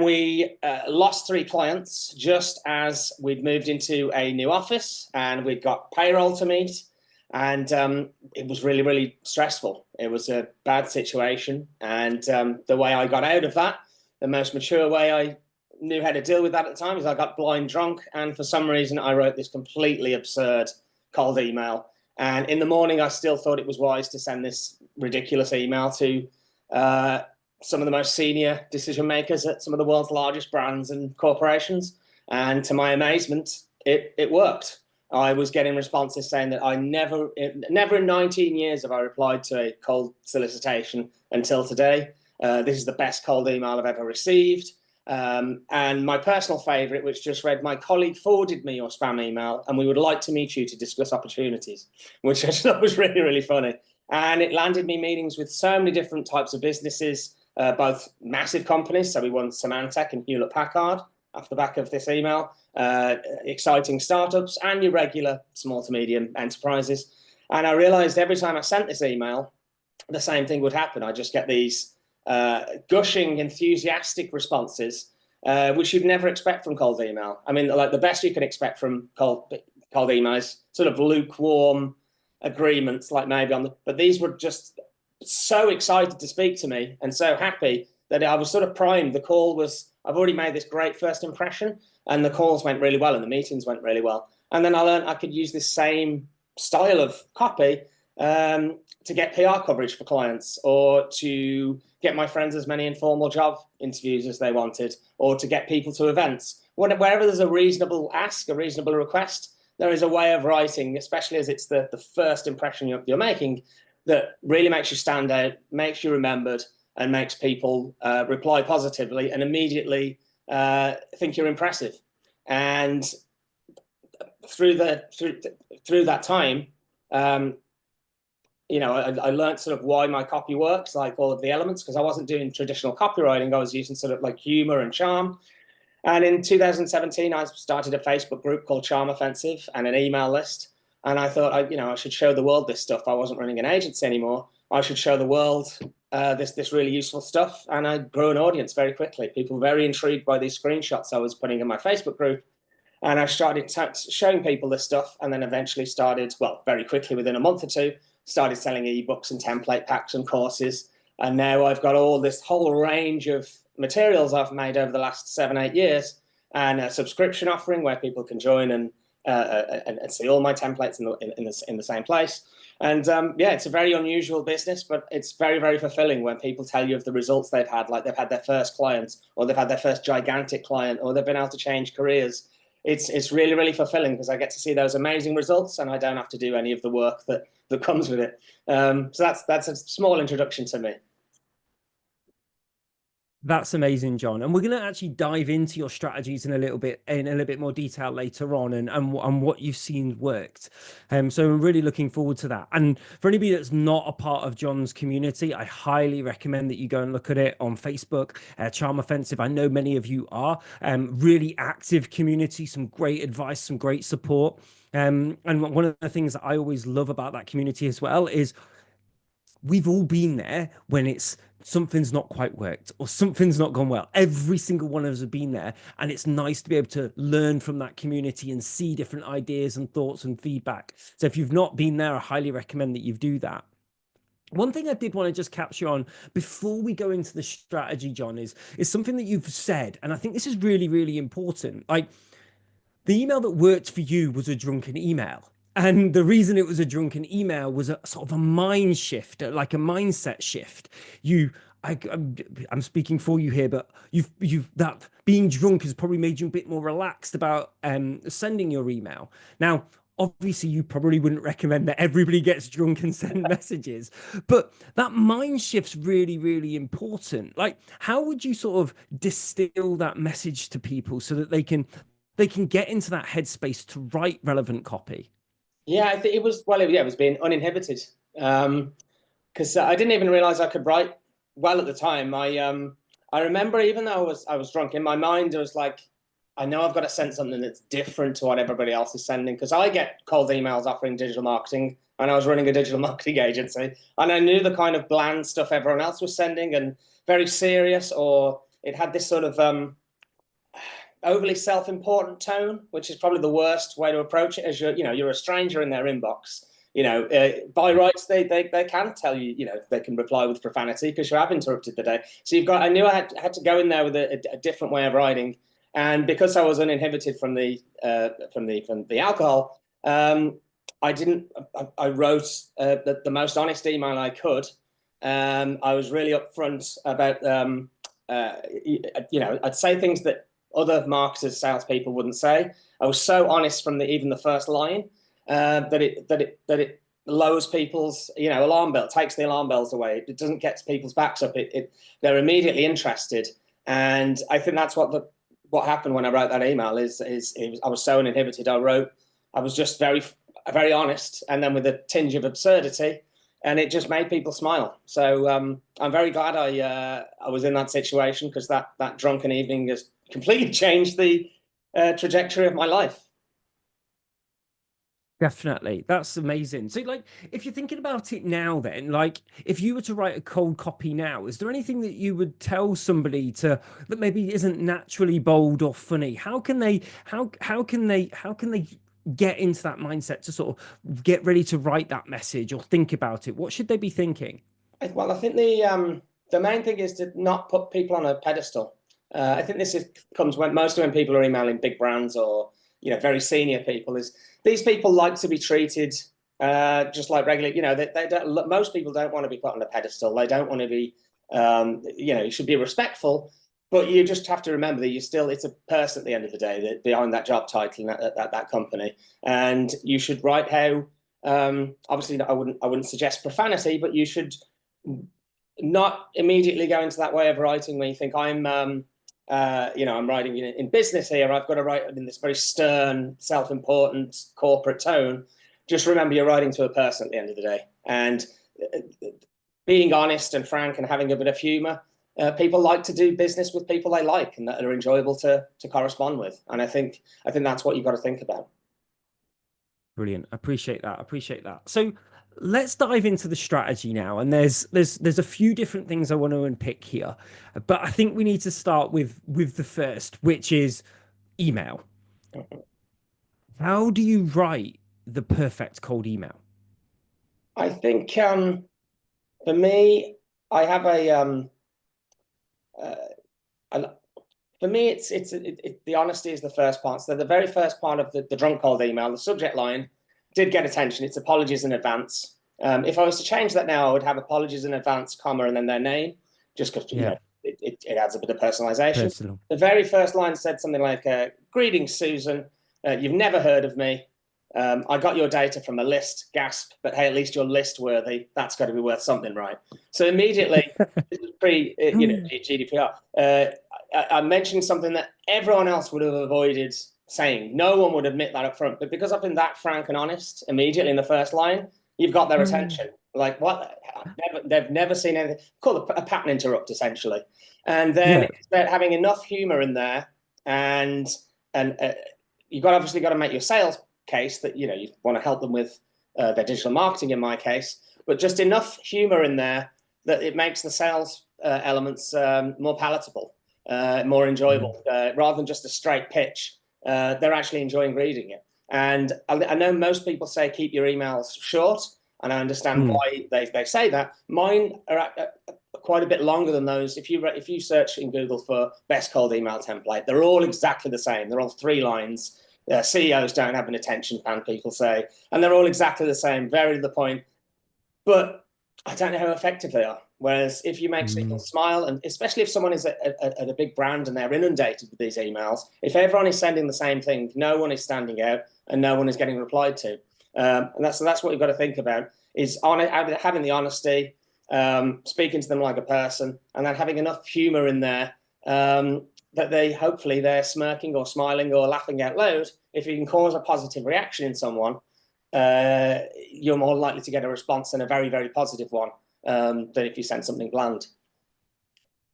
We lost 3 clients just as we'd moved into a new office and we'd got payroll to meet. And it was really, really stressful. It was a bad situation. And the way I got out of that, the most mature way I knew how to deal with that at the time, is I got blind drunk. And for some reason, I wrote this completely absurd cold email. And in the morning, I still thought it was wise to send this ridiculous email to some of the most senior decision makers at some of the world's largest brands and corporations. And to my amazement, it worked. I was getting responses saying that I never in 19 years have I replied to a cold solicitation until today. This is the best cold email I've ever received. And my personal favorite, which just read, "My colleague forwarded me your spam email and we would like to meet you to discuss opportunities," which I thought was really, really funny. And it landed me meetings with so many different types of businesses, both massive companies. So we won Symantec and Hewlett Packard off the back of this email, exciting startups and your regular small to medium enterprises. And I realized every time I sent this email, the same thing would happen. I just get these gushing, enthusiastic responses, which you'd never expect from cold email. I mean, like the best you can expect from cold email is sort of lukewarm agreements, like maybe on the, but these were just so excited to speak to me and so happy that I was sort of primed. The call was, I've already made this great first impression, and the calls went really well and the meetings went really well. And then I learned I could use this same style of copy to get PR coverage for clients, or to get my friends as many informal job interviews as they wanted, or to get people to events. Wherever there's a reasonable ask, a reasonable request, there is a way of writing, especially as it's the first impression you're making, that really makes you stand out, makes you remembered, and makes people reply positively and immediately think you're impressive. And through that time, you know, I learned sort of why my copy works, like all of the elements, because I wasn't doing traditional copywriting. I was using sort of like humor and charm. And in 2017, I started a Facebook group called Charm Offensive and an email list. And I thought, I should show the world this stuff. I wasn't running an agency anymore. I should show the world this really useful stuff. And I grew an audience very quickly. People were very intrigued by these screenshots I was putting in my Facebook group. And I started showing people this stuff, and then eventually started, well, very quickly within a month or two, started selling ebooks and template packs and courses. And now I've got all this whole range of materials I've made over the last 7-8 years, and a subscription offering where people can join and see all my templates in the same place. And yeah, it's a very unusual business, but it's very, very fulfilling when people tell you of the results they've had, like they've had their first client, or they've had their first gigantic client, or they've been able to change careers. It's really, really fulfilling because I get to see those amazing results, and I don't have to do any of the work that comes with it. So that's a small introduction to me. That's amazing, Jon. And we're going to actually dive into your strategies in a little bit more detail later on, and what you've seen worked. So I'm really looking forward to that. And for anybody that's not a part of Jon's community, I highly recommend that you go and look at it on Facebook, Charm Offensive. I know many of you are. Really active community, some great advice, some great support. And one of the things that I always love about that community as well is we've all been there when something's not quite worked or something's not gone well. Every single one of us have been there, and it's nice to be able to learn from that community and see different ideas and thoughts and feedback. So if you've not been there, I highly recommend that you do that. One thing I did want to just capture on before we go into the strategy, Jon, is something that you've said, and I think this is really, really important. Like, the email that worked for you was a drunken email. And the reason it was a drunken email was a sort of a mind shift, like a mindset shift. I'm speaking for you here, but that being drunk has probably made you a bit more relaxed about sending your email. Now, obviously, you probably wouldn't recommend that everybody gets drunk and send messages, but that mind shift's really, really important. Like, how would you sort of distill that message to people so that they can get into that headspace to write relevant copy? Yeah, I think it was being uninhibited. Because I didn't even realize I could write well at the time. I remember, even though I was drunk, in my mind, I was like, I know I've got to send something that's different to what everybody else is sending, because I get cold emails offering digital marketing, and I was running a digital marketing agency, and I knew the kind of bland stuff everyone else was sending, and very serious or it had this sort of overly self-important tone, which is probably the worst way to approach it. As you're a stranger in their inbox. By rights, they can tell you, they can reply with profanity because you have interrupted the day. So I knew I had to go in there with a different way of writing, and because I was uninhibited from the alcohol, I didn't. I wrote the most honest email I could. I was really upfront about, I'd say things that other marketers, salespeople wouldn't say. I was so honest from even the first line that it lowers people's alarm bell, takes the alarm bells away. It doesn't get people's backs up. They're immediately interested, and I think that's what happened when I wrote that email. I was so uninhibited. I was just very honest, and then with a tinge of absurdity, and it just made people smile. So I'm very glad I was in that situation, because that drunken evening has completely changed the trajectory of my life. Definitely. That's amazing. So like, if you're thinking about it now, then like, if you were to write a cold copy now, is there anything that you would tell somebody that maybe isn't naturally bold or funny? How can they get into that mindset to sort of get ready to write that message or think about it? What should they be thinking? Well, I think the main thing is to not put people on a pedestal. I think comes when people are emailing big brands or very senior people. Is these people like to be treated just like regular. They don't. Most people don't want to be put on a pedestal. They don't want to be. You should be respectful, but you just have to remember that it's a person at the end of the day that behind that job title and that company, and you should write how. Obviously, I wouldn't suggest profanity, but you should not immediately go into that way of writing when you think I'm writing in business here. I've got to write in this very stern, self-important corporate tone. Just remember, you're writing to a person at the end of the day, and being honest and frank and having a bit of humor. People like to do business with people they like and that are enjoyable to correspond with. And I think that's what you've got to think about. Brilliant. Appreciate that. So let's dive into the strategy now. And there's a few different things I want to unpick here, but I think we need to start with the first, which is email. How do you write the perfect cold email? I think for me, I have for me, it's the honesty is the first part. So the very first part of the drunk cold email, the subject line did get attention. It's apologies in advance. If I was to change that now, I would have apologies in advance, comma, and then their name, just because it adds a bit of personalization. Personal. The very first line said something like, "Greetings, Susan. You've never heard of me. I got your data from a list, gasp, but hey, at least you're list worthy. That's got to be worth something, right?" So immediately, this is pre, GDPR. I mentioned something that everyone else would have avoided saying. No one would admit that up front, but because I've been that frank and honest immediately in the first line, you've got their attention. Like, what? They've never seen anything. Called a pattern interrupt, essentially. And then it's about having enough humor in there, and you've obviously got to make your sales case that you want to help them with their digital marketing in my case, but just enough humor in there that it makes the sales elements more palatable, more enjoyable, rather than just a straight pitch. They're actually enjoying reading it. And I know most people say keep your emails short, and I understand why they say that. Mine are quite a bit longer than those. If you search in Google for best cold email template, they're all exactly the same. They're all 3 lines. CEOs don't have an attention span, people say, and they're all exactly the same, very to the point. But I don't know how effective they are. Whereas if you make people smile, and especially if someone is at a big brand and they're inundated with these emails, if everyone is sending the same thing, no one is standing out and no one is getting replied to. And that's what you've got to think about, is having the honesty, speaking to them like a person, and then having enough humor in there that hopefully they're smirking or smiling or laughing out loud. If you can cause a positive reaction in someone, you're more likely to get a response, and a very, very positive one, than if you send something bland.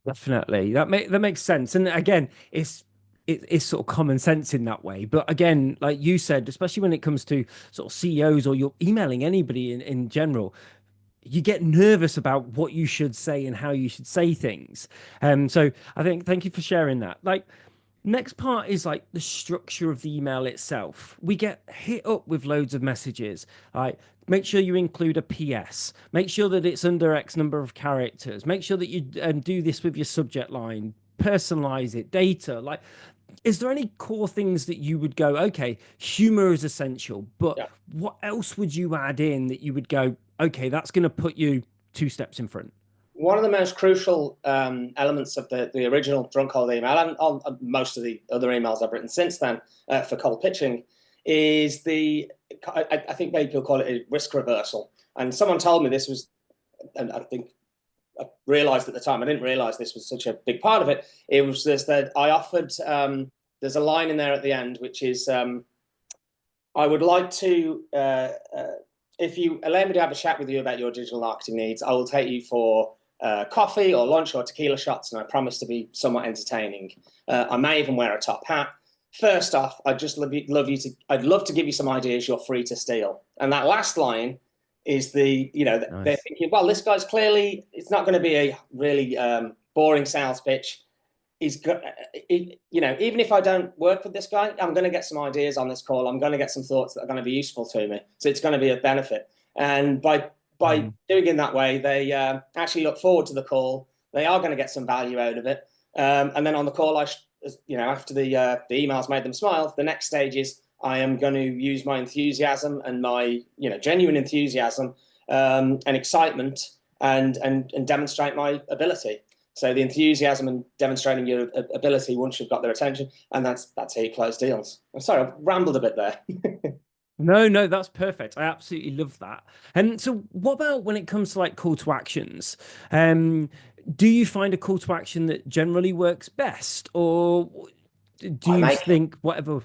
Definitely. That makes sense. And again, it's sort of common sense in that way. But again, like you said, especially when it comes to sort of CEOs or you're emailing anybody in general, you get nervous about what you should say and how you should say things. So I think thank you for sharing that. Like, next part is like the structure of the email itself. We get hit up with loads of messages. Like, make sure you include a PS. Make sure that it's under X number of characters. Make sure that you do this with your subject line. Personalize it. Data. Like, is there any core things that you would go, okay, humor is essential, but Yeah. what else would you add in that you would go, okay, that's going to put you 2 steps in front? One of the most crucial elements of the original drunk cold email, and on most of the other emails I've written since then for cold pitching, is I think maybe people call it a risk reversal. And someone told me this was, and I think I realized at the time, I didn't realize this was such a big part of it. It was this, that I offered, there's a line in there at the end, which is, I would like to, if you allow me to have a chat with you about your digital marketing needs, I will take you for coffee or lunch or tequila shots, and I promise to be somewhat entertaining. I may even wear a top hat. First off, I'd just I'd love to give you some ideas you're free to steal. And that last line is they're thinking, well, this guy's clearly, it's not going to be a really boring sales pitch. Even if I don't work with this guy, I'm going to get some ideas on this call. I'm going to get some thoughts that are going to be useful to me. So it's going to be a benefit. And by doing it that way, they actually look forward to the call. They are going to get some value out of it. And then on the call, after the emails made them smile, the next stage is I am going to use my enthusiasm and my genuine enthusiasm and excitement and demonstrate my ability. So the enthusiasm and demonstrating your ability once you've got their attention, and that's how you close deals. I'm sorry, I've rambled a bit there. No, that's perfect. I absolutely love that. And so what about when it comes to like call to actions? Do you find a call to action that generally works best, or do you think whatever?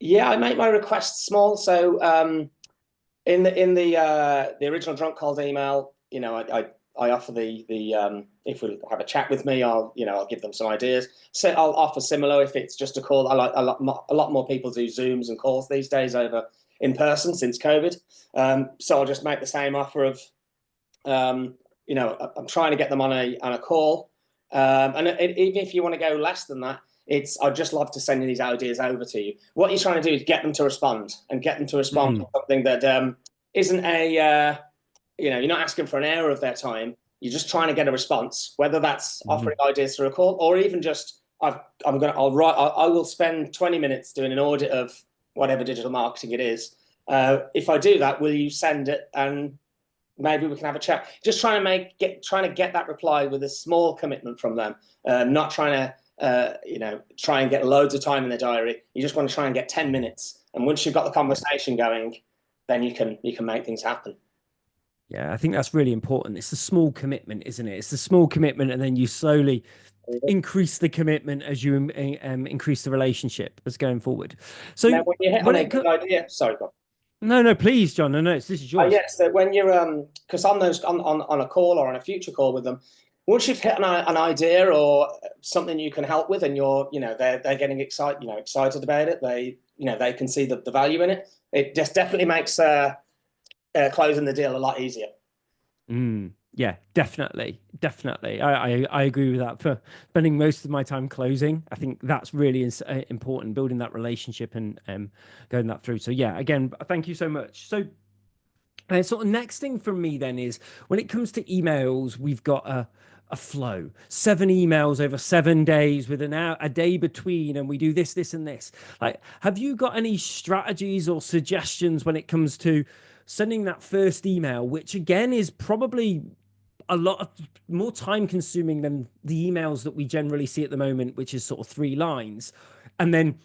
Yeah, I make my requests small. So in the original drunk cold email, I offer the if we have a chat with me, I'll give them some ideas. So I'll offer similar if it's just a call. A lot more people do Zooms and calls these days over in person since COVID. So I'll just make the same offer of I'm trying to get them on a call. And even if you want to go less than that, I'd just love to send these ideas over to you. What you're trying to do is get them to respond to something that isn't you're not asking for an hour of their time. You're just trying to get a response, whether that's offering ideas through a call or even just I will spend 20 minutes doing an audit of whatever digital marketing it is. If I do that, will you send it and maybe we can have a chat? Just trying to get that reply with a small commitment from them, not trying to try and get loads of time in their diary. You just want to try and get 10 minutes, and once you've got the conversation going, then you can make things happen. Yeah, I think that's really important. It's the small commitment, isn't it? It's the small commitment, and then you slowly increase the commitment as you increase the relationship as going forward. So now, when you hit on a good idea, sorry, go on. No, please, John. No, this is yours. Yes, so when you're because on a call or on a future call with them, once you've hit an idea or something you can help with, and they're getting excited about it, they can see the value in it. It just definitely makes closing the deal a lot easier. Yeah, definitely. I agree with that. For spending most of my time closing, I think that's really important, building that relationship and going that through. So yeah, again, thank you so much. So sort of next thing from me then is when it comes to emails, we've got a flow, 7 emails over 7 days with a day between, and we do this and this. Like, have you got any strategies or suggestions when it comes to sending that first email, which again is probably a lot of more time consuming than the emails that we generally see at the moment, which is sort of 3 lines, and then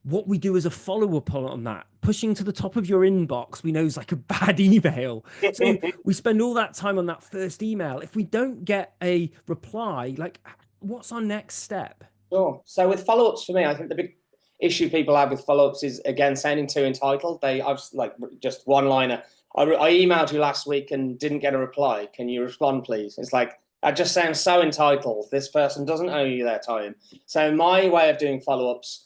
what we do as a follow-up on that, pushing to the top of your inbox, we know is like a bad email. So we spend all that time on that first email. If we don't get a reply, like, what's our next step? Sure. So with follow-ups, for me, I think the big issue people have with follow-ups is, again, sounding too entitled. I've like just one-liner. I emailed you last week and didn't get a reply. Can you respond, please? It's like, that just sounds so entitled. This person doesn't owe you their time. So my way of doing follow-ups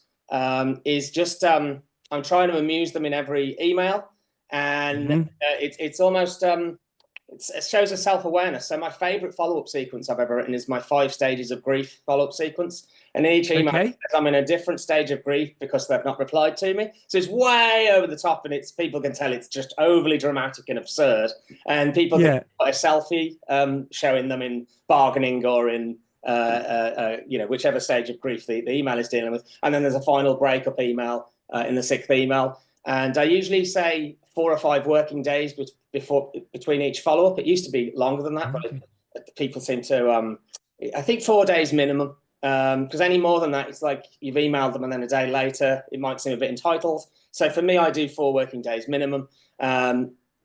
is just I'm trying to amuse them in every email, and it's almost it shows a self-awareness. So my favorite follow-up sequence I've ever written is my 5 stages of grief follow-up sequence. And in each email, Okay. I'm in a different stage of grief because they've not replied to me. So it's way over the top, and it's people can tell it's just overly dramatic and absurd. And people can put a selfie showing them in bargaining or in whichever stage of grief the email is dealing with. And then there's a final breakup email in the 6th email. And I usually say 4 or 5 working days between each follow-up. It used to be longer than that, but people seem to, I think 4 days minimum, because any more than that, it's like you've emailed them and then a day later, it might seem a bit entitled. So for me, I do 4 working days minimum.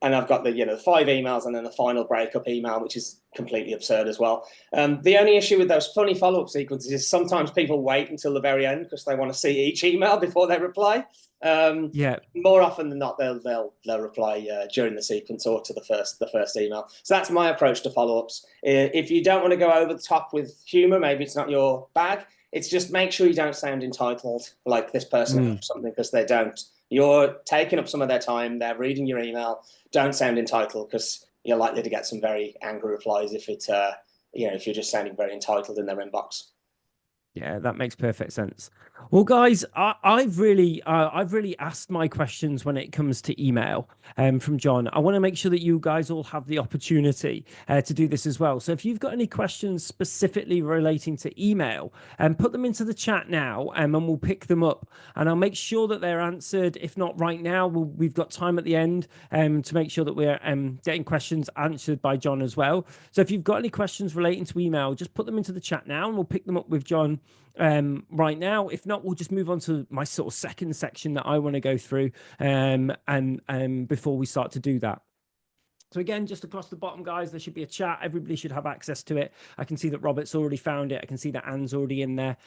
And I've got the 5 emails and then the final breakup email, which is completely absurd as well. The only issue with those funny follow-up sequences is sometimes people wait until the very end because they want to see each email before they reply. More often than not, they'll reply during the sequence or to the first email. So that's my approach to follow-ups. If you don't want to go over the top with humor, maybe it's not your bag. It's just make sure you don't sound entitled like this person or something, because they don't. You're taking up some of their time. They're reading your email. Don't sound entitled, because you're likely to get some very angry replies if if you're just sounding very entitled in their inbox. Yeah, that makes perfect sense. Well, guys, I've really asked my questions when it comes to email from Jon. I want to make sure that you guys all have the opportunity to do this as well. So if you've got any questions specifically relating to email, put them into the chat now, and we'll pick them up. And I'll make sure that they're answered. If not right now, we've got time at the end to make sure that we're getting questions answered by Jon as well. So if you've got any questions relating to email, just put them into the chat now, and we'll pick them up with Jon right now. If not, we'll just move on to my sort of second section that I want to go through and before we start to do that. So again, just across the bottom, guys, there should be a chat. Everybody should have access to it. I can see that Robert's already found it. I can see that Anne's already in there.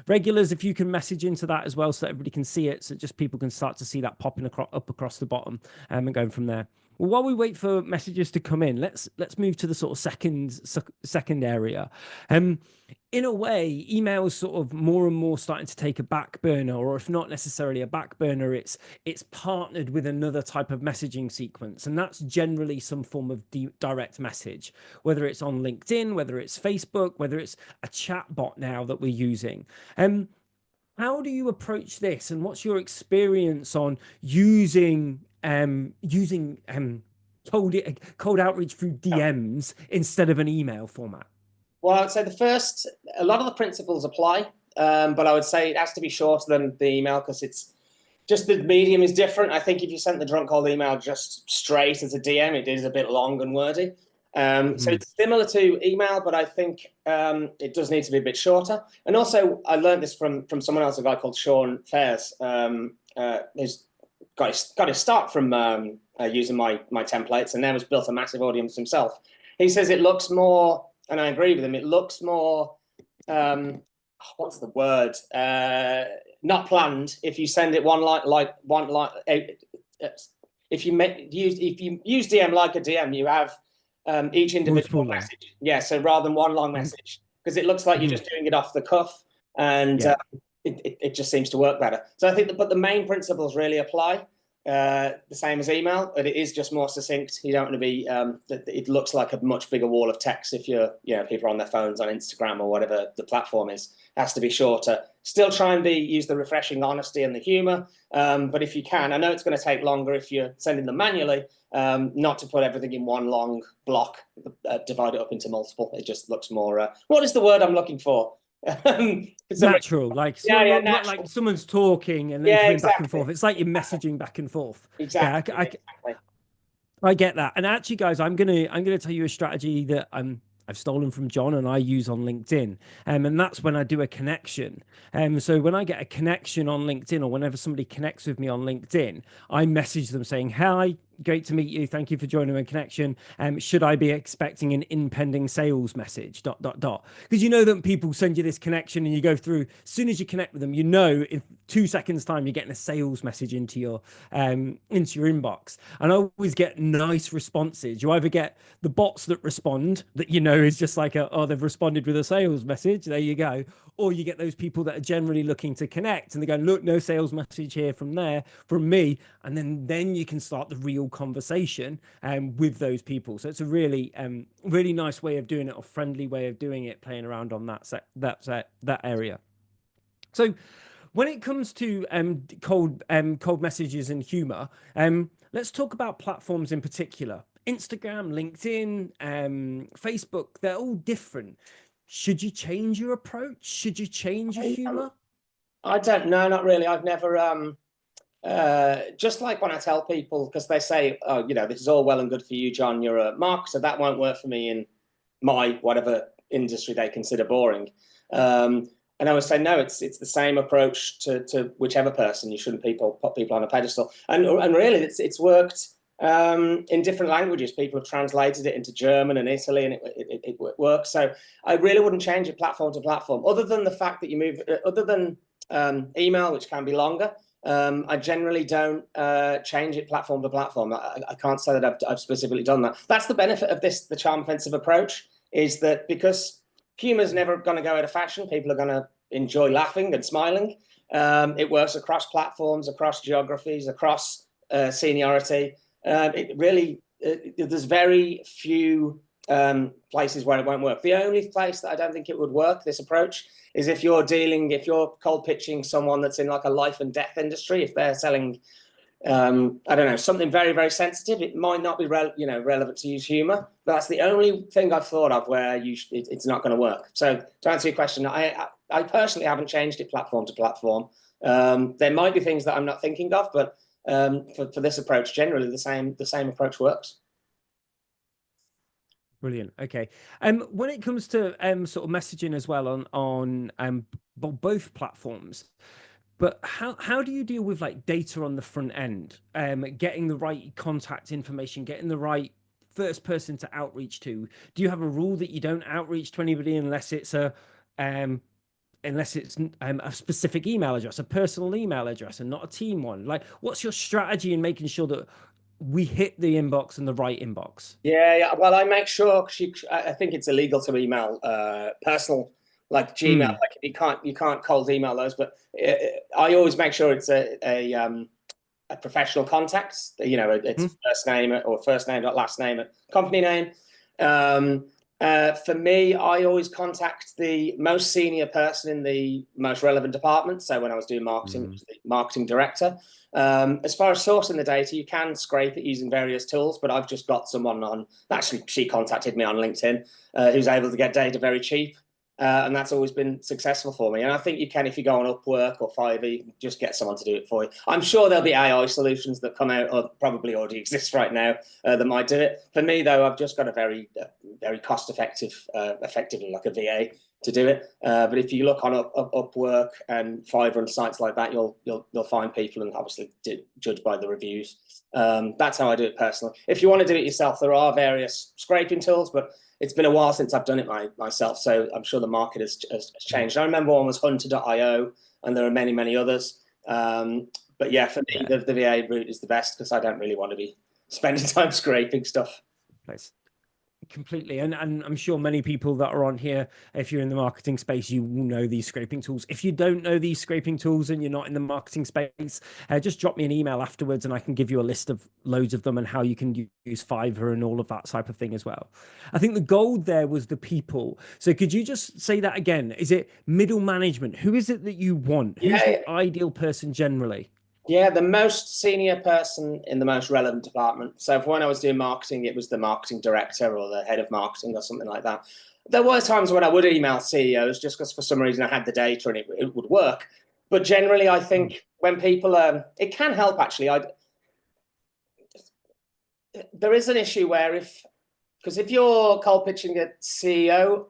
Regulars, if you can message into that as well so that everybody can see it, so just people can start to see that popping up across the bottom and going from there. Well, while we wait for messages to come in, let's move to the sort of second area. In a way, email is sort of more and more starting to take a back burner, or if not necessarily a back burner, it's partnered with another type of messaging sequence, and that's generally some form of direct message, whether it's on LinkedIn, whether it's Facebook, whether it's a chat bot now that we're using. How do you approach this, and what's your experience on using cold outreach through DMs instead of an email format? Well, I would say a lot of the principles apply, but I would say it has to be shorter than the email, because it's just the medium is different. I think if you sent the drunk call email just straight as a DM, it is a bit long and wordy. So it's similar to email, but I think it does need to be a bit shorter. And also, I learned this from someone else, a guy called Sean Fairs, who's got his start from using my templates, and now has built a massive audience himself. He says it looks more, and I agree with him, it looks more, what's the word? Not planned. If you send it one line, if you use DM like a DM, you have each individual message. Yeah, so rather than one long message, because it looks like you're just doing it off the cuff, and it just seems to work better. So I think but the main principles really apply. The same as email, but it is just more succinct. You don't want to be it looks like a much bigger wall of text if people are on their phones on Instagram or whatever the platform is. It has to be shorter. Still try and use the refreshing honesty and the humor, but if you can, I know it's going to take longer if you're sending them manually, not to put everything in one long block, divide it up into multiple. It just looks more what is the word I'm looking for? It's natural, like natural. Like someone's talking and then coming back and forth. It's like you're messaging back and forth. Exactly. I get that. And actually, guys, I'm gonna tell you a strategy that I've stolen from Jon and I use on LinkedIn, and that's when I do a connection. So when I get a connection on LinkedIn, or whenever somebody connects with me on LinkedIn, I message them saying, "Hi, great to meet you. Thank you for joining my connection. Should I be expecting an impending sales message? ... Because you know that people send you this connection and you go through, as soon as you connect with them, you know in 2 seconds time you're getting a sales message into your inbox. And I always get nice responses. You either get the bots that respond, that is just like they've responded with a sales message, there you go, or you get those people that are generally looking to connect and they go, look, no sales message here from me, and then you can start the real conversation with those people. So it's a really really nice way of doing it, or friendly way of doing it, playing around on that area. So when it comes to cold messages and humor, let's talk about platforms in particular. Instagram, LinkedIn, Facebook, they're all different. Should you change your approach? Should you change your humor? I don't know, not really. I've never just like when I tell people, because they say, oh, you know, this is all well and good for you, John, you're a marketer, that won't work for me in my whatever industry they consider boring. And I would say, no, it's the same approach to whichever person. You shouldn't put people on a pedestal. And really, it's worked in different languages. People have translated it into German and Italy, and it works. So I really wouldn't change it platform to platform, other than the fact that you move, other than email, which can be longer. I generally don't change it platform to platform. I can't say that I've specifically done that. That's the benefit of the charm offensive approach, is that because humor is never going to go out of fashion, people are going to enjoy laughing and smiling. It works across platforms, across geographies, across seniority. It really, there's very few places where it won't work. The only place that I don't think it would work, this approach, is if you're cold pitching someone that's in like a life and death industry. If they're selling, I don't know, something very, very sensitive, it might not be relevant to use humor. But that's the only thing I've thought of where it's not going to work. So to answer your question, I personally haven't changed it platform to platform. There might be things that I'm not thinking of, but for this approach, generally the same approach works. Brilliant. Okay. When it comes to sort of messaging as well on both platforms, but how do you deal with like data on the front end, getting the right contact information, getting the right first person to outreach to? Do you have a rule that you don't outreach to anybody unless it's a specific email address, a personal email address, and not a team one? Like, what's your strategy in making sure that we hit the inbox and the right inbox? Yeah. Well, I make sure, I think it's illegal to email personal, like Gmail. Like you can't cold email those, but I always make sure it's a professional contact. You know, it's first name or first name dot last name at company name. For me, I always contact the most senior person in the most relevant department. So when I was doing marketing, it was the marketing director. As far as sourcing the data, you can scrape it using various tools, but I've just got someone actually, she contacted me on LinkedIn, who's able to get data very cheap. And that's always been successful for me. And I think you can, if you go on Upwork or Fiverr, you can just get someone to do it for you. I'm sure there'll be AI solutions that come out, or probably already exist right now, that might do it. For me, though, I've just got a very cost-effective, effectively like a VA to do it. But if you look on Upwork and Fiverr and sites like that, you'll find people, and obviously judge by the reviews. That's how I do it personally. If you want to do it yourself, there are various scraping tools, but it's been a while since I've done it myself, so I'm sure the market has changed. I remember one was Hunter.io, and there are many, many others. But yeah, for me, the VA route is the best, because I don't really want to be spending time scraping stuff. Nice. Completely. And I'm sure many people that are on here, if you're in the marketing space, you will know these scraping tools. If you don't know these scraping tools and you're not in the marketing space, just drop me an email afterwards and I can give you a list of loads of them and how you can use Fiverr and all of that type of thing as well. I think the gold there was the people. So could you just say that again? Is it middle management? Who is it that you want? Who's the ideal person generally? Yeah, the most senior person in the most relevant department. So when I was doing marketing, it was the marketing director or the head of marketing or something like that. There were times when I would email CEOs just because for some reason I had the data and it would work. But generally, I think when people, it can help actually. There is an issue where because if you're cold pitching a CEO,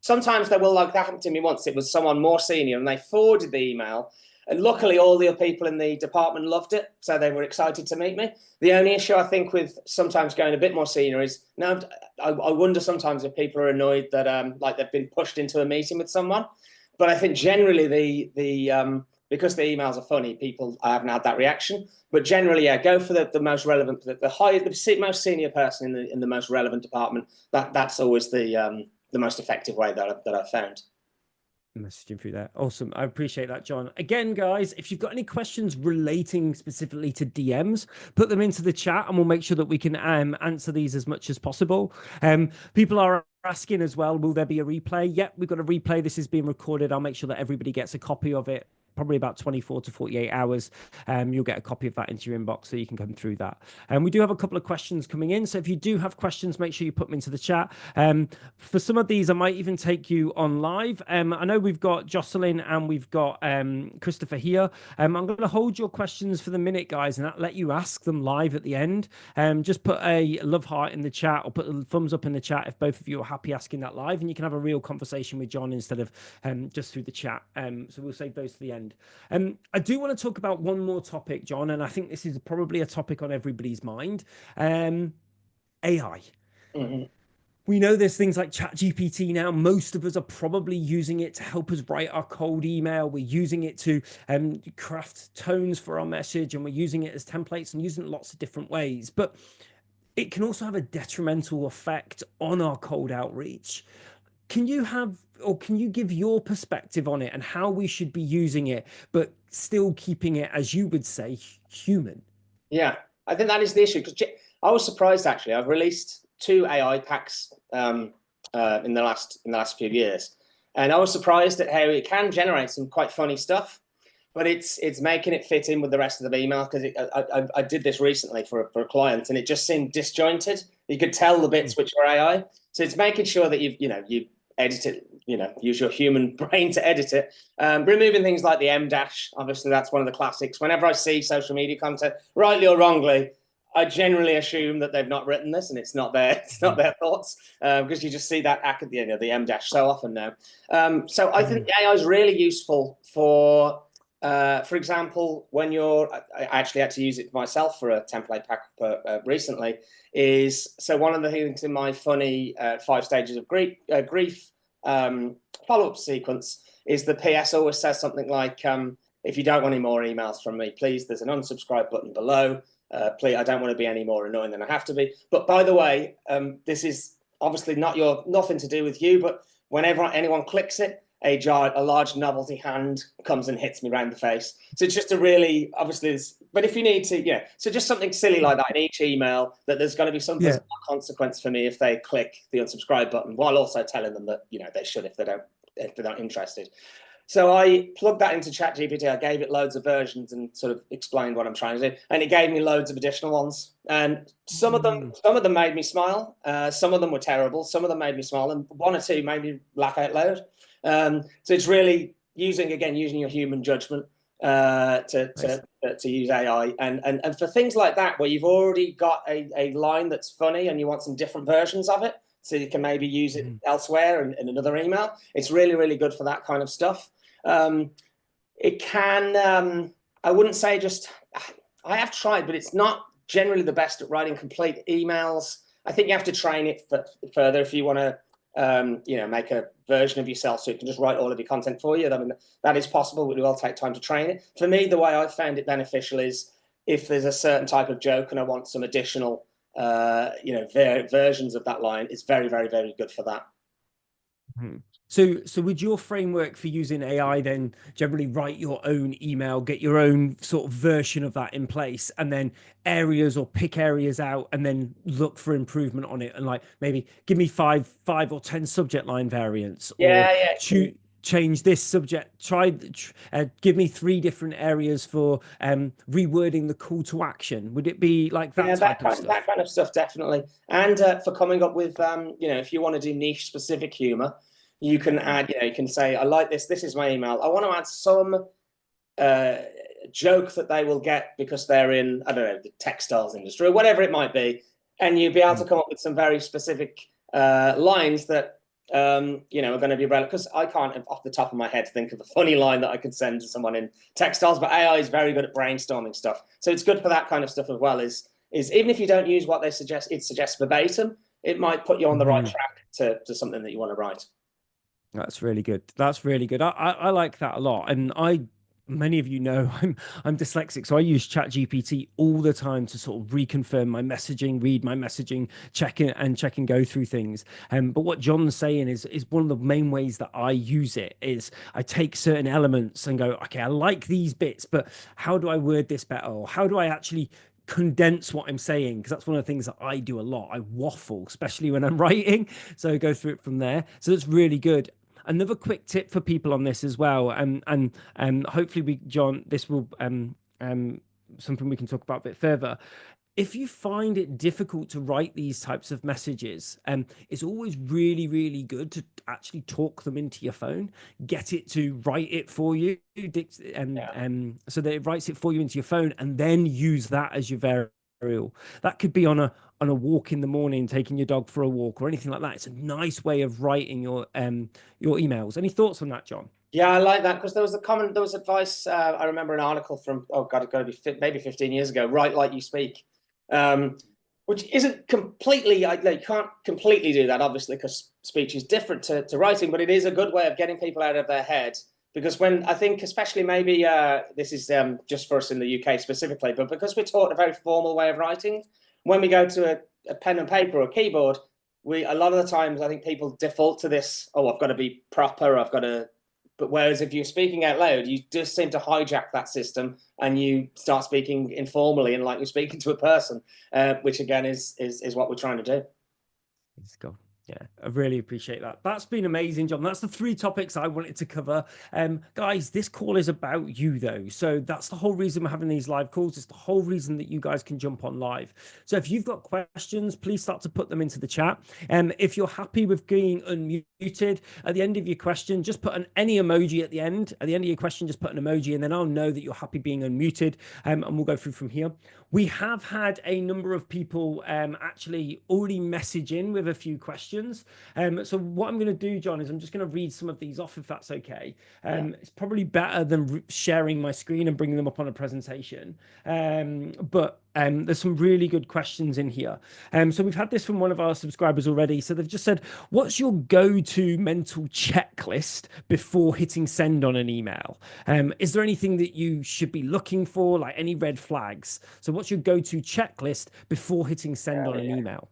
sometimes that happened to me once. It was someone more senior and they forwarded the email. And luckily, all the people in the department loved it, so they were excited to meet me. The only issue I think with sometimes going a bit more senior is now I wonder sometimes if people are annoyed that like they've been pushed into a meeting with someone. But I think generally because the emails are funny, I haven't had that reaction. But generally, yeah, go for the most relevant, the most senior person in the most relevant department. That's always the most effective way that I've found. Messaging through there. Awesome. I appreciate that, John. Again, guys, if you've got any questions relating specifically to DMs, put them into the chat and we'll make sure that we can answer these as much as possible. People are asking as well, will there be a replay? Yep, we've got a replay. This is being recorded. I'll make sure that everybody gets a copy of it. Probably about 24 to 48 hours. You'll get a copy of that into your inbox so you can come through that. And we do have a couple of questions coming in. So if you do have questions, make sure you put them into the chat. For some of these, I might even take you on live. I know we've got Jocelyn and we've got Christopher here. I'm going to hold your questions for the minute, guys, and let you ask them live at the end. Just put a love heart in the chat or put a thumbs up in the chat if both of you are happy asking that live, and you can have a real conversation with John instead of just through the chat. So we'll save those to the end. I do want to talk about one more topic, John, and I think this is probably a topic on everybody's mind. AI. Mm-hmm. We know there's things like ChatGPT now. Most of us are probably using it to help us write our cold email. We're using it to craft tones for our message, and we're using it as templates and using it lots of different ways. But it can also have a detrimental effect on our cold outreach. Can you give your perspective on it and how we should be using it, but still keeping it, as you would say, human? Yeah, I think that is the issue, because I was surprised actually. I've released 2 AI packs in the last few years, and I was surprised at how it can generate some quite funny stuff, but it's making it fit in with the rest of the email, because I did this recently for a client, and it just seemed disjointed. You could tell the bits which were AI, so it's making sure that you edit it, use your human brain to edit it. Removing things like the M dash, obviously that's one of the classics. Whenever I see social media content, rightly or wrongly, I generally assume that they've not written this and it's not their thoughts, because you just see that the M dash so often now. So I think AI is really useful for example, when I actually had to use it myself for a template pack recently. So one of the things in my funny 5 stages of grief follow-up sequence is the PS always says something like, if you don't want any more emails from me, please, there's an unsubscribe button below. Please, I don't want to be any more annoying than I have to be. But by the way, this is obviously nothing to do with you, but whenever anyone clicks it, a large novelty hand comes and hits me around the face. So it's just a really, obviously, but if you need to, so just something silly like that in each email, that there's going to be some consequence for me if they click the unsubscribe button, while also telling them that, they should if they're not interested. So I plugged that into ChatGPT. I gave it loads of versions and sort of explained what I'm trying to do, and it gave me loads of additional ones. And some of them made me smile. Some of them were terrible. Some of them made me smile, and 1 or 2 made me laugh out loud. So it's really using your human judgment to use AI, and for things like that where you've already got a line that's funny and you want some different versions of it, so you can maybe use it elsewhere in another email. It's really, really good for that kind of stuff. It can, I wouldn't say I have tried, but it's not generally the best at writing complete emails. I think you have to train it further if you want to, make a version of yourself so it can just write all of your content for you. I mean, that is possible, but it will take time to train it. For me, the way I've found it beneficial is if there's a certain type of joke and I want some additional, versions of that line, it's very, very, very good for that. So would your framework for using AI then generally write your own email, get your own sort of version of that in place, and then pick areas out and then look for improvement on it, and like maybe give me five or 10 subject line variants, or change this subject, give me 3 different areas for rewording the call to action? Would it be like that type of stuff? That kind of stuff, definitely. And for coming up with, if you want to do niche specific humor, you can add, you can say, I like this is my email. I want to add some joke that they will get because they're in, I don't know, the textiles industry or whatever it might be. And you'll be able to come up with some very specific lines that, are going to be relevant. Because I can't, off the top of my head, think of a funny line that I could send to someone in textiles, but AI is very good at brainstorming stuff. So it's good for that kind of stuff as well, is even if you don't use what they suggest, it suggests verbatim, it might put you on the right track to something that you want to write. That's really good. That's really good. I like that a lot. And many of you know, I'm dyslexic, so I use ChatGPT all the time to sort of reconfirm my messaging, read my messaging, check it and go through things. But what Jon's saying is one of the main ways that I use it is I take certain elements and go, okay, I like these bits, but how do I word this better? Or how do I actually condense what I'm saying? Because that's one of the things that I do a lot. I waffle, especially when I'm writing. So I go through it from there. So it's really good. Another quick tip for people on this as well, and hopefully Jon, this will something we can talk about a bit further. If you find it difficult to write these types of messages, it's always really, really good to actually talk them into your phone, get it to write it for you, so that it writes it for you into your phone, and then use that as your variable. That could be on a walk in the morning, taking your dog for a walk or anything like that. It's a nice way of writing your emails. Any thoughts on that, Jon? Yeah, I like that because there was advice. I remember an article from, oh God, it's got to be maybe 15 years ago. Write like you speak, which isn't completely. You can't completely do that, obviously, because speech is different to writing. But it is a good way of getting people out of their head. Because when I think, especially maybe this is just for us in the UK specifically, but because we're taught a very formal way of writing, when we go to a pen and paper or a keyboard, a lot of the times I think people default to this. Oh, I've got to be proper. I've got to. But whereas if you're speaking out loud, you just seem to hijack that system and you start speaking informally and like you're speaking to a person, which again is what we're trying to do. Let's go. Yeah, I really appreciate that. That's been amazing, Jon. That's the 3 topics I wanted to cover. Guys, this call is about you, though. So that's the whole reason we're having these live calls. It's the whole reason that you guys can jump on live. So if you've got questions, please start to put them into the chat. If you're happy with being unmuted, at the end of your question, just put any emoji at the end. At the end of your question, just put an emoji, and then I'll know that you're happy being unmuted, and we'll go through from here. We have had a number of people actually already message in with a few questions. So what I'm going to do, Jon, is I'm just going to read some of these off, if that's okay. It's probably better than sharing my screen and bringing them up on a presentation. But there's some really good questions in here. So we've had this from one of our subscribers already. So they've just said, what's your go-to mental checklist before hitting send on an email? Is there anything that you should be looking for, like any red flags? So what's your go-to checklist before hitting send on an email?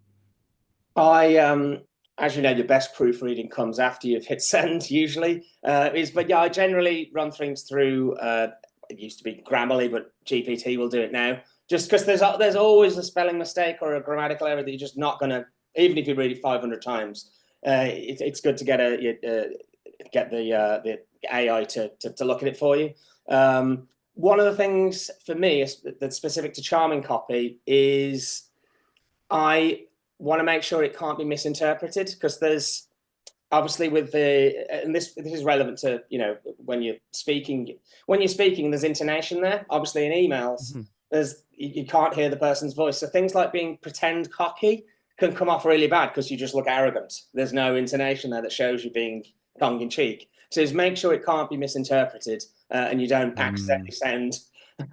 As you know, your best proofreading comes after you've hit send, usually. But yeah, I generally run things through. It used to be Grammarly, but GPT will do it now. Just because there's always a spelling mistake or a grammatical error that you're just not going to, even if you read it 500 times. It's good to get the AI to look at it for you. One of the things for me that's specific to charming copy is I want to make sure it can't be misinterpreted, because there's obviously and this is relevant to, when you're speaking there's intonation there. Obviously in emails, you can't hear the person's voice, so things like being pretend cocky can come off really bad because you just look arrogant. There's no intonation there that shows you being tongue-in-cheek. So just make sure it can't be misinterpreted, and you don't accidentally sound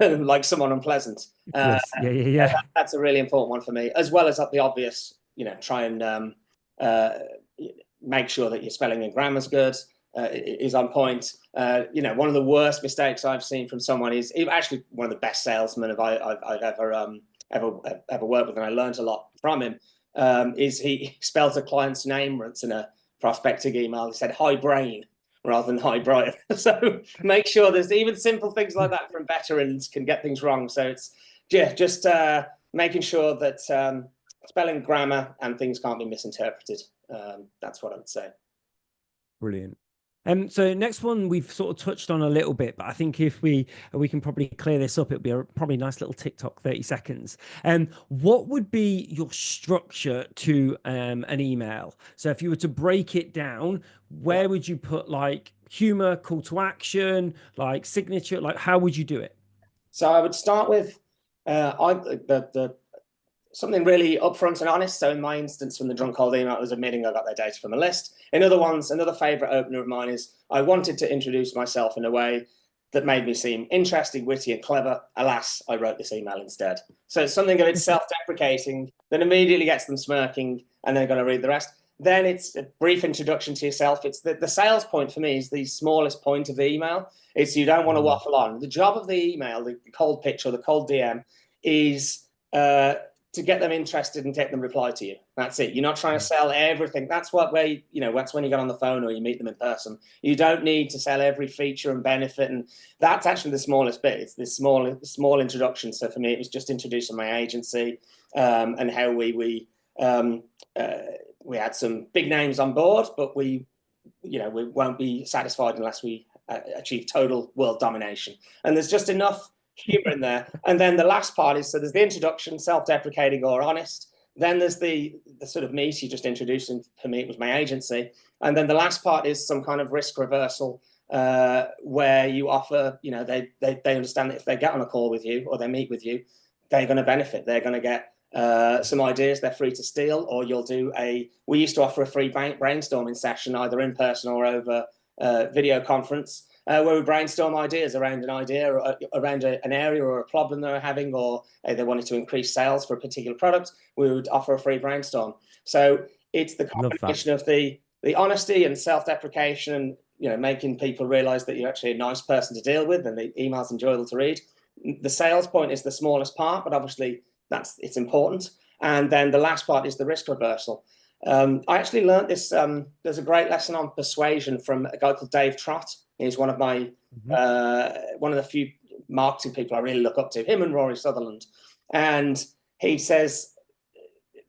like someone unpleasant. Yeah. That's a really important one for me, as well as the obvious. Try and make sure that your spelling and grammar's good, is on point. One of the worst mistakes I've seen from someone is actually one of the best salesmen I've ever worked with, and I learned a lot from him. Is he spelled a client's name once in a prospecting email? He said "hi brain" rather than "hi Brian." So make sure there's even simple things like that from veterans can get things wrong. So it's just making sure that spelling, grammar, and things can't be misinterpreted. That's what I would say. Brilliant. So next one we've sort of touched on a little bit, but I think if we can probably clear this up, it'll be probably a nice little TikTok 30 seconds. What would be your structure to an email? So if you were to break it down, where would you put like humor, call to action, like signature, like how would you do it? So I would start with something really upfront and honest. So in my instance, from the drunk cold email, it was admitting I got their data from a list. In other ones, another favorite opener of mine is I wanted to introduce myself in a way that made me seem interesting, witty, and clever. Alas, I wrote this email instead. So it's something a bit self-deprecating that immediately gets them smirking, and they're going to read the rest. Then it's a brief introduction to yourself. It's the sales point for me is the smallest point of the email. It's you don't want to waffle on. The job of the email, the cold pitch or the cold DM, is to get them interested and get them reply to you. That's it. You're not trying to sell everything. That's that's when you get on the phone or you meet them in person. You don't need to sell every feature and benefit. And that's actually the smallest bit. It's this small introduction. So for me, it was just introducing my agency and how we had some big names on board, but we won't be satisfied unless we achieve total world domination. And there's just enough humor in there. And then the last part is, so there's the introduction, self-deprecating or honest. Then there's the sort of meat you just introduced, and for me it was my agency. And then the last part is some kind of risk reversal where you offer, they understand that if they get on a call with you or they meet with you, they're going to benefit. They're going to get some ideas they're free to steal, or we used to offer a free brainstorming session, either in person or over video conference, where we brainstorm ideas around an idea, or around an area or a problem they're having, or they wanted to increase sales for a particular product. We would offer a free brainstorm. So it's the combination of the honesty and self-deprecation, and making people realize that you're actually a nice person to deal with, and the email's enjoyable to read. The sales point is the smallest part, but obviously it's important. And then the last part is the risk reversal. I actually learned this. There's a great lesson on persuasion from a guy called Dave Trott. He's one of my one of the few marketing people I really look up to. Him and Rory Sutherland. And he says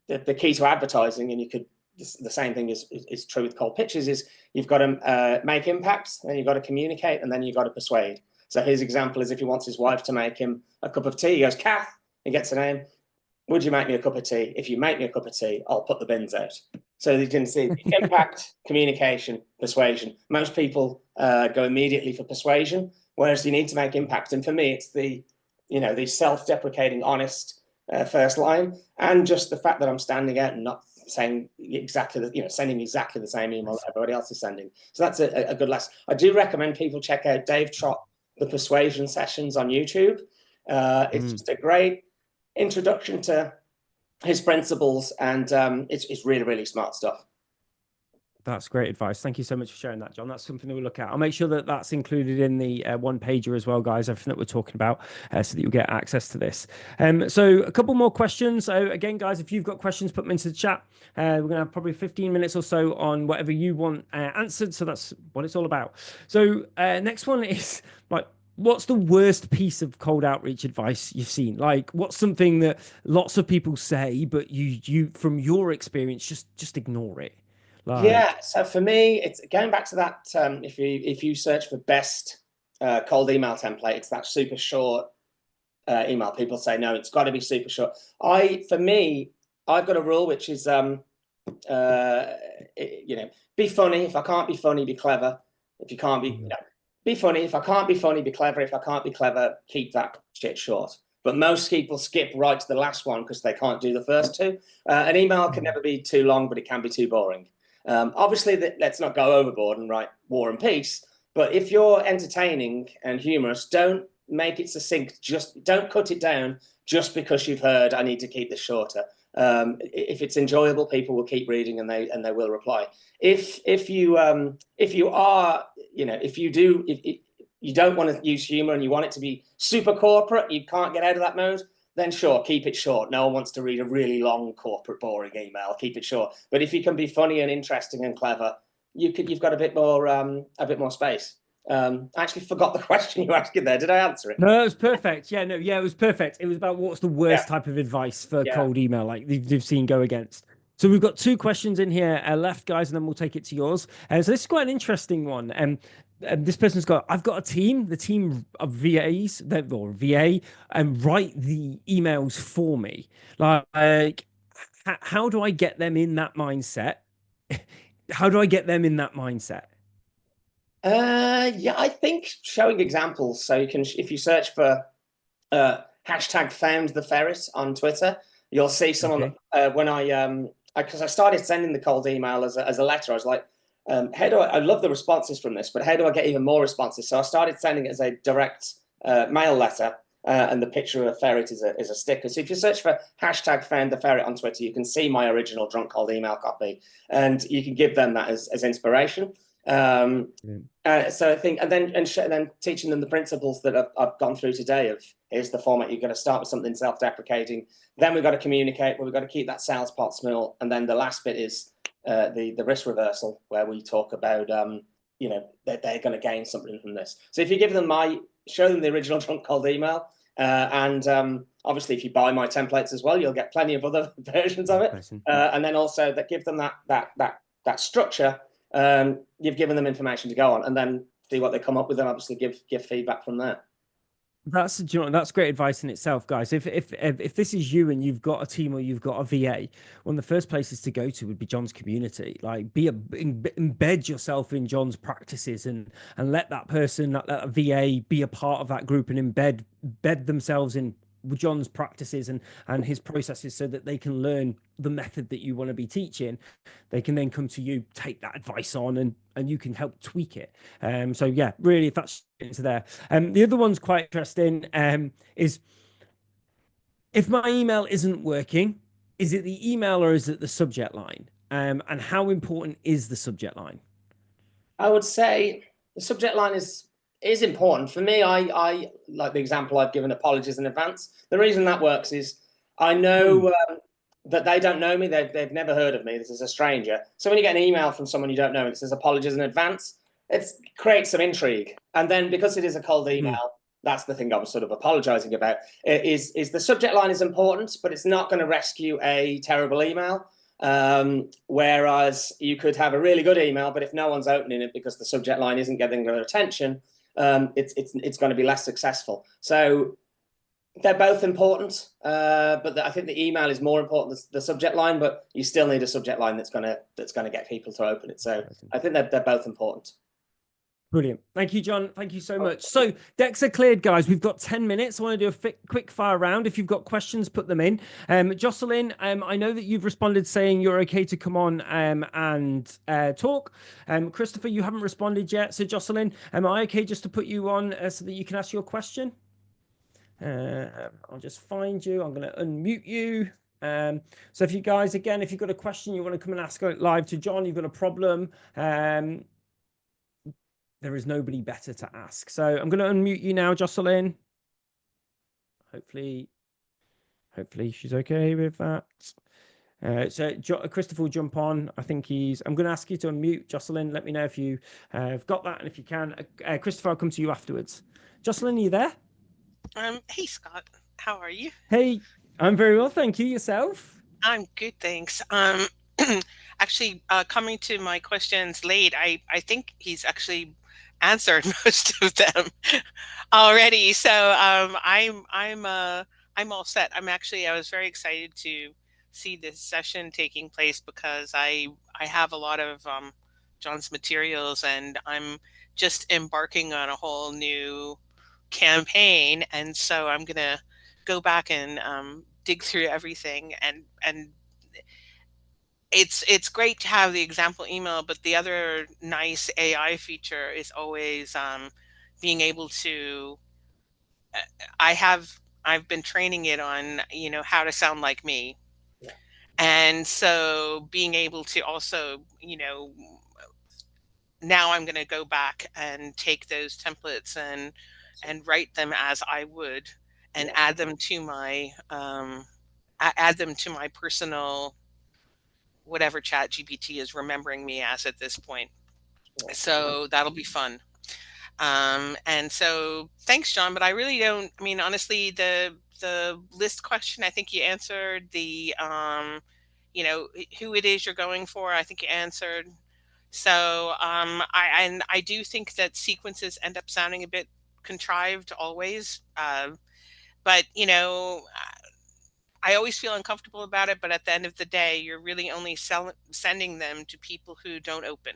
that the key to advertising, and the same thing is true with cold pitches, is you've got to make impact, then you've got to communicate, and then you've got to persuade. So his example is if he wants his wife to make him a cup of tea, he goes, Kath, he gets her name. Would you make me a cup of tea? If you make me a cup of tea, I'll put the bins out. So you can see impact, communication, persuasion. Most people go immediately for persuasion, whereas you need to make impact. And for me, it's the self-deprecating, honest first line, and just the fact that I'm standing out and not saying sending exactly the same email that everybody else is sending. So that's a good lesson. I do recommend people check out Dave Trott, the persuasion sessions on YouTube. It's just a great introduction to his principles, and it's really, really smart stuff. That's great advice. Thank you so much for sharing that, John. That's something that we'll look at. I'll make sure that that's included in the one pager as well, guys, everything that we're talking about, so that you'll get access to this. So a couple more questions. So again, guys, if you've got questions, put them into the chat. We're going to have probably 15 minutes or so on whatever you want answered. So that's what it's all about. So next one is what's the worst piece of cold outreach advice you've seen? What's something that lots of people say, but you from your experience, just ignore it? So for me, it's going back to that. If you search for best cold email template, it's that super short email. People say, no, it's got to be super short. For me, I've got a rule, which is, be funny. If I can't be funny, be clever. If you can't be funny. If I can't be funny, be clever. If I can't be clever, keep that shit short. But most people skip right to the last one because they can't do the first two. An email can never be too long, but it can be too boring. Obviously, let's not go overboard and write War and Peace. But if you're entertaining and humorous, don't make it succinct. Just don't cut it down just because you've heard I need to keep this shorter. If it's enjoyable, people will keep reading and they will reply. If you don't want to use humor and you want it to be super corporate, you can't get out of that mode, then sure, keep it short. No one wants to read a really long corporate boring email. Keep it short. But if you can be funny and interesting and clever, you've got a bit more space. I actually forgot the question you were asking there. Did I answer it? No, it was perfect. Yeah, it was perfect. It was about what's the worst type of advice for cold email you've seen go against. So we've got two questions in here left, guys, and then we'll take it to yours. So this is quite an interesting one. This person's I've got a team, the team of VAs or VA, and write the emails for me. How do I get them in that mindset? How do I get them in that mindset? I think showing examples. So you can, if you search for hashtag found the ferret on Twitter, you'll see someone because I started sending the cold email as a letter. I was like, I love the responses from this, but how do I get even more responses? So I started sending it as a direct mail letter. and the picture of a ferret is a sticker. So if you search for hashtag found the ferret on Twitter, you can see my original Drunk Cold email copy, and you can give them that as inspiration. So I think, and then teaching them the principles that I've gone through today of here's the format. You've got to start with something self-deprecating. Then we've got to communicate, but we've got to keep that sales pot small. And then the last bit is the risk reversal, where we talk about, that they're going to gain something from this. So if you give them show them the original Drunk Cold email, and obviously if you buy my templates as well, you'll get plenty of other versions of it. And then also that give them that structure. You've given them information to go on, and then see what they come up with, and obviously give feedback from there. That's great advice in itself, guys. If this is you and you've got a team or you've got a VA, one of the first places to go to would be Jon's community. Like, embed yourself in Jon's practices and let that person, that VA, be a part of that group and embed themselves in Jon's practices and his processes, so that they can learn the method that you want to be teaching. They can then come to you, take that advice on, and you can help tweak it. So yeah, really, if that's into there. The other one's quite interesting, is if my email isn't working, is it the email or is it the subject line? And how important is the subject line? I would say the subject line is important. For me, I like the example I've given, apologies in advance. The reason that works is I know that they don't know me. They've never heard of me. This is a stranger. So when you get an email from someone you don't know and it says apologies in advance, it creates some intrigue. And then because it is a cold email, that's the thing I was sort of apologizing about, is the subject line is important, but it's not going to rescue a terrible email. Whereas you could have a really good email, but if no one's opening it because the subject line isn't getting their attention, it's going to be less successful. So they're both important, but I think the email is more important than the subject line. But you still need a subject line that's going to get people to open it. So I think they're both important. Brilliant. Thank you, Jon. Thank you so much. So decks are cleared, guys. We've got 10 minutes. I want to do a quick fire round. If you've got questions, put them in. Jocelyn, I know that you've responded saying you're okay to come on and talk. Christopher, you haven't responded yet. So Jocelyn, am I okay just to put you on so that you can ask your question? I'll just find you. I'm going to unmute you. So if you guys, again, if you've got a question, you want to come and ask it live to Jon, you've got a problem, there is nobody better to ask. So I'm going to unmute you now, Jocelyn. Hopefully she's okay with that. Christopher will jump on. I think I'm going to ask you to unmute, Jocelyn. Let me know if you have got that, and if you can. Christopher, I'll come to you afterwards. Jocelyn, are you there? Hey, Scott. How are you? Hey, I'm very well, thank you. Yourself? I'm good, thanks. Actually, coming to my questions late, I think he's actually answered most of them already. So I'm all set. I was very excited to see this session taking place because I have a lot of Jon's materials, and I'm just embarking on a whole new campaign, and so I'm gonna go back and dig through everything, and it's great to have the example email, but the other nice AI feature is always being able to I've been training it on how to sound like me. Yeah. And so being able to also now I'm going to go back and take those templates and write them as I would, and add them to my personal whatever Chat GPT is remembering me as at this point. So that'll be fun. And so thanks, Jon. But I really don't. I mean, honestly, the list question, I think you answered. The who it is you're going for, I think you answered. So I do think that sequences end up sounding a bit contrived always, but I always feel uncomfortable about it. But at the end of the day, you're really only sending them to people who don't open.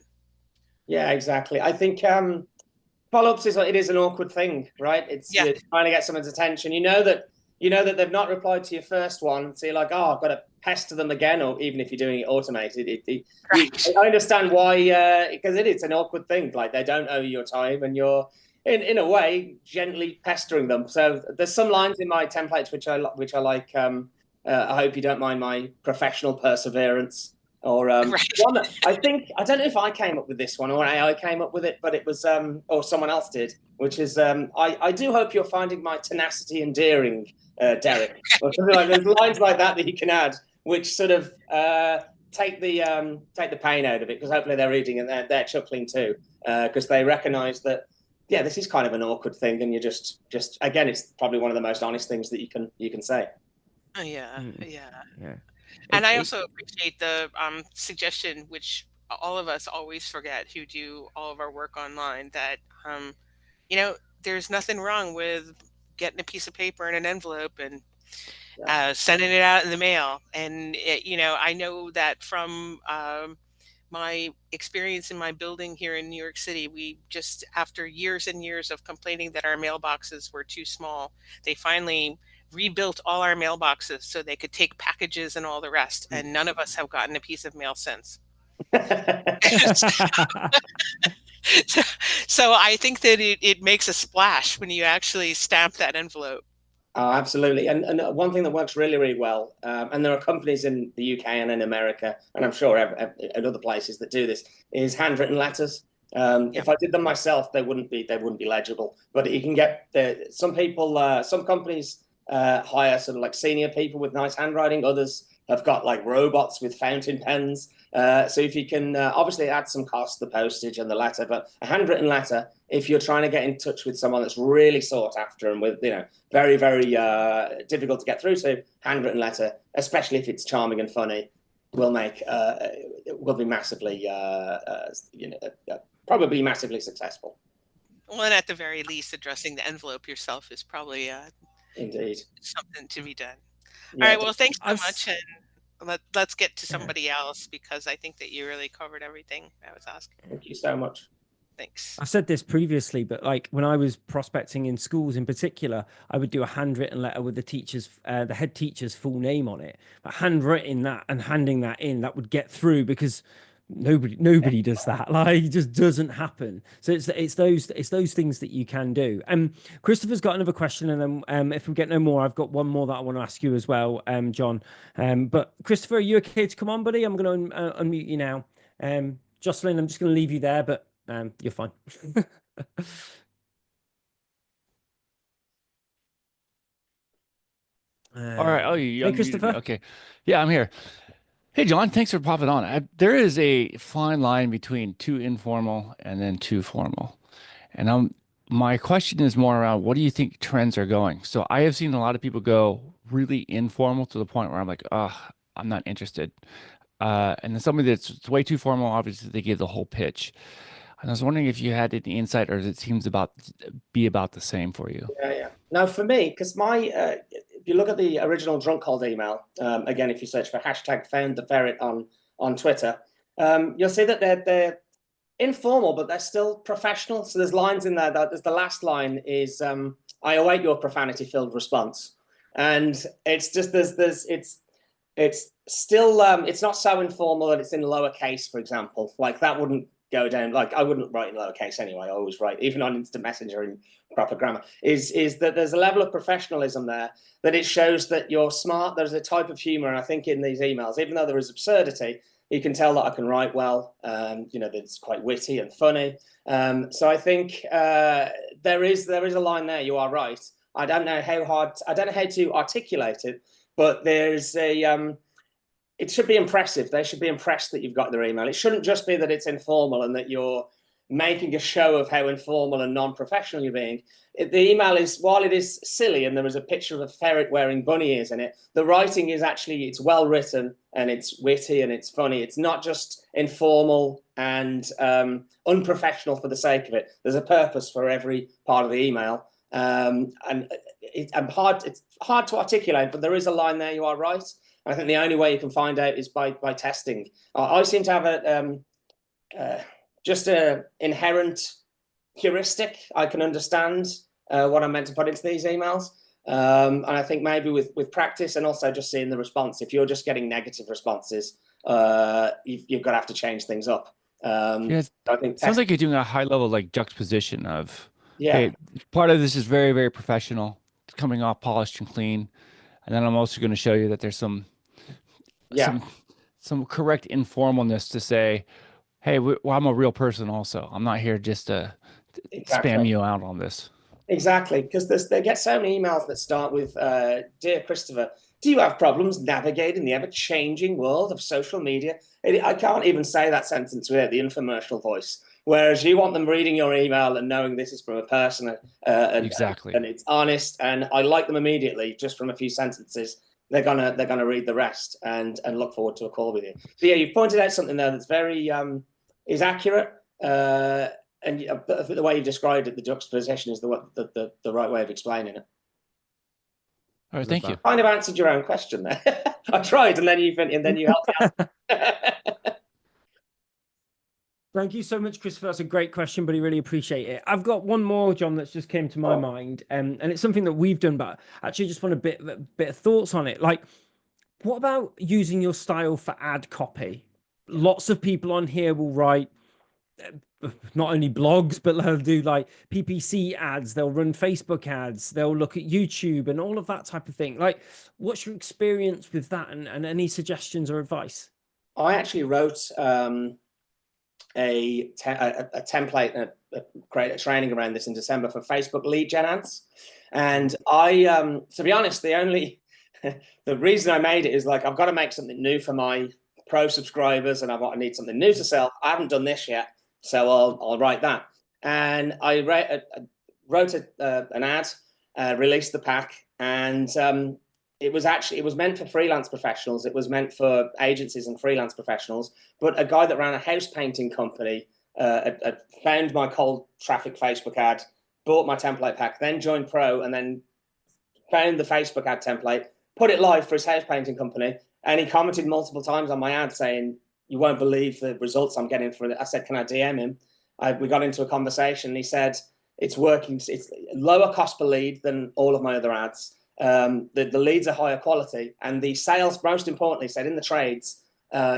Yeah, exactly. I think follow-ups is an awkward thing, right? You're trying to get someone's attention. You know that they've not replied to your first one, so you're like, oh, I've got to pester them again. Or even if you're doing it automated, I understand why, because it's an awkward thing. Like, they don't owe you your time, and in a way, gently pestering them. So there's some lines in my templates which I like. I hope you don't mind my professional perseverance. Or Right. one that I don't know if I came up with this one or AI came up with it, but it was or someone else did, which is I do hope you're finding my tenacity endearing, Derek, or something like. There's lines like that you can add, which sort of take the pain out of it, because hopefully they're reading and they're chuckling too, because they recognise that this is kind of an awkward thing, and you just again, it's probably one of the most honest things that you can say. Yeah. It, And I it, also appreciate the suggestion, which all of us always forget who do all of our work online, that you know, there's nothing wrong with getting a piece of paper in an envelope and sending it out in the mail. And you know, I know that from my experience in my building here in New York City, we just, after years and years of complaining that our mailboxes were too small, they finally rebuilt all our mailboxes so they could take packages and all the rest. And none of us have gotten a piece of mail since. So I think that it makes a splash when you actually stamp that envelope. Oh, absolutely. And one thing that works really, really well, and there are companies in the UK and in America, and I'm sure at other places that do this, is handwritten letters. If I did them myself, they wouldn't be legible. But you can get some people, some companies hire sort of like senior people with nice handwriting. Others have got like robots with fountain pens. So if you can, obviously add some cost, the postage and the letter, but a handwritten letter, if you're trying to get in touch with someone that's really sought after and with, very, very difficult to get through to, handwritten letter, especially if it's charming and funny, will be massively, probably massively successful. Well, and at the very least, addressing the envelope yourself is probably indeed something to be done. Yeah, all right, well, thanks so much, and let's get to somebody else, because I think that you really covered everything I was asking. Thank you so much. Thanks. I said this previously, but like when I was prospecting in schools in particular, I would do a handwritten letter with the head teacher's full name on it. But handwriting that and handing that in, that would get through, because nobody does that. Like, it just doesn't happen. So it's those things that you can do. Christopher's got another question, and then if we get no more, I've got one more that I want to ask you as well, John. But Christopher, are you okay to come on, buddy? I'm going to unmute you now. Jocelyn, I'm just going to leave you there, but you're fine. All right. Oh, you hey, unmuted Christopher. me. Okay. Yeah, I'm here. Hey, John, thanks for popping on. There is a fine line between too informal and then too formal. And my question is more around, what do you think trends are going? So I have seen a lot of people go really informal to the point where I'm like, oh, I'm not interested. And then somebody that's way too formal, obviously they give the whole pitch. And I was wondering if you had any insight, or it seems be about the same for you. Yeah. Now, for me, because if you look at the original Drunk Cold email, again, if you search for #FoundTheFerret on Twitter, you'll see that they're informal, but they're still professional. So there's lines in there. There's the last line is, "I await your profanity-filled response," and it's just it's still it's not so informal that it's in lowercase, for example. Like that wouldn't go down. Like I wouldn't write in lowercase anyway. I always write, even on instant messenger, in proper grammar. Is that there's a level of professionalism there, that it shows that you're smart. There's a type of humor, and I think in these emails, even though there is absurdity, you can tell that I can write well. That it's quite witty and funny. So I think there is a line there. You are right. I don't know how to articulate it, but there's it should be impressive. They should be impressed that you've got their email. It shouldn't just be that it's informal and that you're making a show of how informal and non-professional you're being. The email is, while it is silly and there is a picture of a ferret wearing bunny ears in it, the writing is actually, it's well written and it's witty and it's funny. It's not just informal and unprofessional for the sake of it. There's a purpose for every part of the email. It's hard to articulate, but there is a line there. You are right. I think the only way you can find out is by testing. I seem to have just an inherent heuristic. I can understand what I'm meant to put into these emails. And I think maybe with practice and also just seeing the response, if you're just getting negative responses, you've got to change things up. Yes, I think sounds like you're doing a high level like juxtaposition of Yeah. Hey, part of this is very, very professional. It's coming off polished and clean. And then I'm also going to show you that there's some correct informalness to say, hey, well, I'm a real person also. I'm not here just to spam you out on this. Exactly, because they get so many emails that start with, "Dear Christopher, do you have problems navigating the ever-changing world of social media?" I can't even say that sentence without the infomercial voice. Whereas you want them reading your email and knowing this is from a person, Exactly, and it's honest, and I like them immediately just from a few sentences. They're gonna read the rest and look forward to a call with you. But yeah, you've pointed out something there that's very is accurate. And the way you described it, the juxtaposition is the right way of explaining it. all right, thank you. Kind of answered your own question there. I tried, and then you helped me out. Thank you so much, Christopher. That's a great question, but I really appreciate it. I've got one more, John, that's just came to my mind, and it's something that we've done, but actually just want a bit of thoughts on it. Like, what about using your style for ad copy? Lots of people on here will write not only blogs, but they'll do like PPC ads, they'll run Facebook ads, they'll look at YouTube and all of that type of thing. Like, what's your experience with that, and any suggestions or advice? I actually wrote a template and create a training around this in December for Facebook lead gen ads. And I, to be honest, the reason I made it is like, I've got to make something new for my pro subscribers, and I need something new to sell. I haven't done this yet, so I'll write that. And I wrote an ad, released the pack, and it was meant for freelance professionals. It was meant for agencies and freelance professionals. But a guy that ran a house painting company had found my cold traffic Facebook ad, bought my template pack, then joined pro, and then found the Facebook ad template, put it live for his house painting company. And he commented multiple times on my ad saying, "You won't believe the results I'm getting for it." I said, "Can I DM him?" We got into a conversation. And he said, "It's working. It's lower cost per lead than all of my other ads. The leads are higher quality, and the sales, most importantly," said, "in the trades,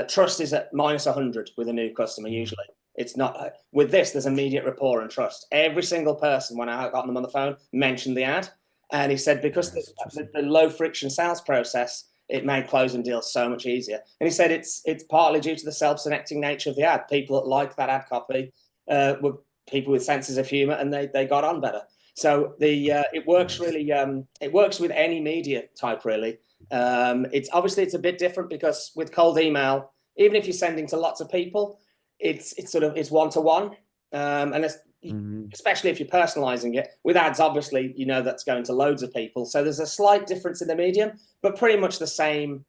trust is at -100 with a new customer. Usually it's not. With this, there's immediate rapport and trust. Every single person, when I got them on the phone, mentioned the ad." And he said, because the low friction sales process, it made closing deals so much easier. And he said it's partly due to the self-selecting nature of the ad. People that liked that ad copy were people with senses of humor, and they got on better. So it works really. It works with any media type, really. It's a bit different because with cold email, even if you're sending to lots of people, it's one-to-one, and especially if you're personalizing it. With ads, obviously, that's going to loads of people. So there's a slight difference in the medium, but pretty much the same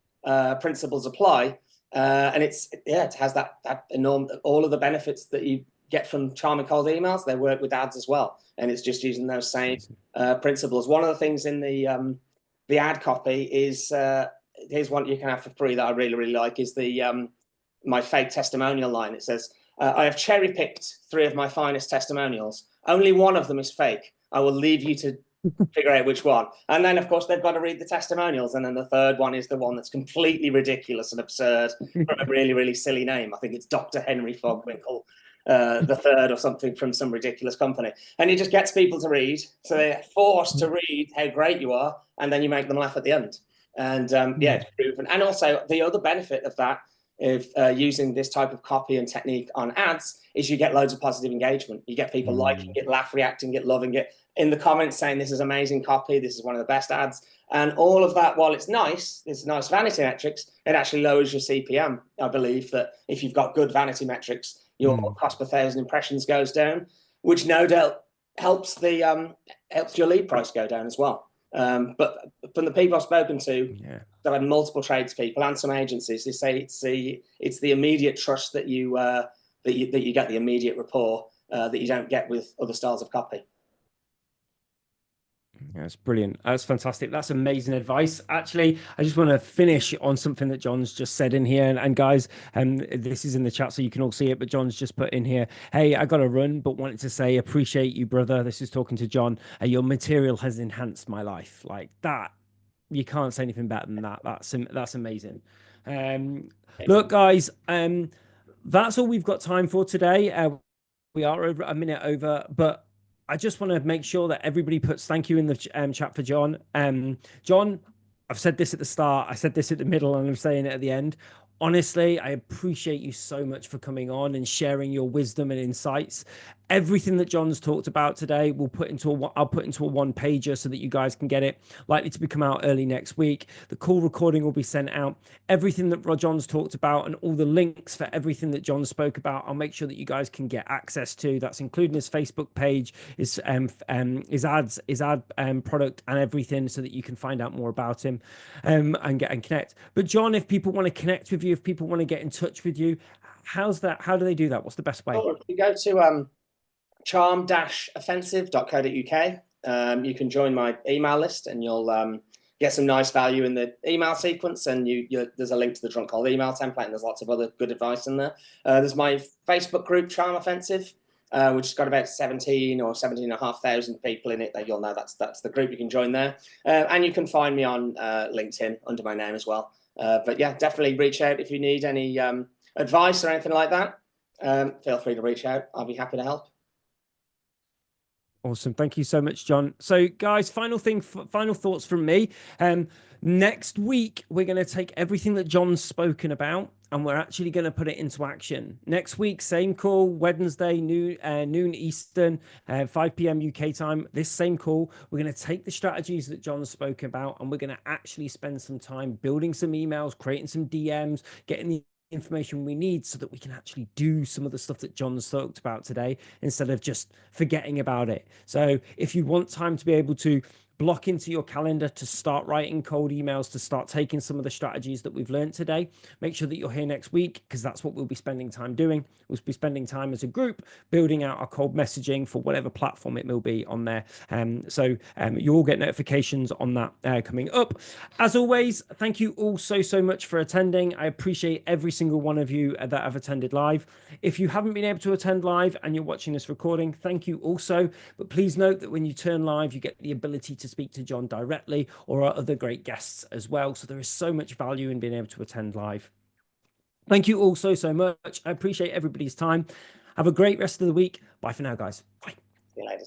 principles apply. And it has that enormous, all of the benefits that you get from charming cold emails, they work with ads as well. And it's just using those same principles. One of the things in the ad copy is, here's one you can have for free that I really, really like, is my fake testimonial line. It says, "I have cherry-picked 3 of my finest testimonials. Only one of them is fake. I will leave you to figure out which one." And then, of course, they've got to read the testimonials. And then the third one is the one that's completely ridiculous and absurd from a really, really silly name. I think it's Dr. Henry Fogwinkle the third or something from some ridiculous company. And it just gets people to read. So they're forced to read how great you are. And then you make them laugh at the end. And it's proven. And also the other benefit of that, if using this type of copy and technique on ads, is you get loads of positive engagement. You get people liking it, laugh, reacting it, loving it, in the comments saying this is amazing copy, this is one of the best ads. And all of that, while it's nice vanity metrics, it actually lowers your CPM. I believe that if you've got good vanity metrics, your cost per 1,000 impressions goes down, which no doubt helps your lead price go down as well. But from the people I've spoken to, I've had multiple tradespeople and some agencies, they say it's the immediate trust that you get, the immediate rapport that you don't get with other styles of copy. That's brilliant. That's fantastic. That's amazing advice. Actually, I just want to finish on something that John's just said in here. And guys, this is in the chat so you can all see it, but John's just put in here, "Hey, I got to run, but wanted to say, appreciate you, brother." This is talking to John. "Your material has enhanced my life." Like that. You can't say anything better than that. That's amazing. Look, guys, that's all we've got time for today. We are over a minute over, but I just want to make sure that everybody puts thank you in the chat for Jon. Jon, I've said this at the start, I said this at the middle, and I'm saying it at the end. Honestly, I appreciate you so much for coming on and sharing your wisdom and insights. Everything that Jon's talked about today, I'll put into a one-pager so that you guys can get it. Likely to be come out early next week. The call recording will be sent out. Everything that Jon's talked about and all the links for everything that Jon spoke about, I'll make sure that you guys can get access to. That's including his Facebook page, his ads, his ad product, and everything, so that you can find out more about him and connect. But Jon, if people want to connect with you, if people want to get in touch with you, how's that? How do they do that? What's the best way? Sure. You go to charm-offensive.co.uk. You can join my email list, and you'll get some nice value in the email sequence. And there's a link to the Drunk Call email template, and there's lots of other good advice in there. There's my Facebook group, Charm Offensive, which has got about 17 or 17,500 people in it. That you'll know that's the group. You can join there, and you can find me on LinkedIn under my name as well. But yeah, definitely reach out if you need any advice or anything like that. Feel free to reach out. I'll be happy to help. Awesome. Thank you so much, Jon. So guys, final thoughts from me. Next week, we're going to take everything that Jon's spoken about, and we're actually going to put it into action. Next week, same call, Wednesday, noon Eastern, 5 p.m. UK time. This same call, we're going to take the strategies that Jon spoke about, and we're going to actually spend some time building some emails, creating some DMs, getting the information we need so that we can actually do some of the stuff that Jon's talked about today, instead of just forgetting about it. So if you want time to be able to block into your calendar to start writing cold emails, to start taking some of the strategies that we've learned today, make sure that you're here next week, because that's what we'll be spending time doing. We'll be spending time as a group building out our cold messaging for whatever platform it will be on there. So you all get notifications on that coming up. As always, thank you all so much for attending. I appreciate every single one of you that have attended live. If you haven't been able to attend live and you're watching this recording, thank you also. But please note that when you turn live, you get the ability to speak to Jon directly, or our other great guests as well. So there is so much value in being able to attend live. Thank you all so much. I appreciate everybody's time. Have a great rest of the week. Bye for now, guys. Bye. See you later.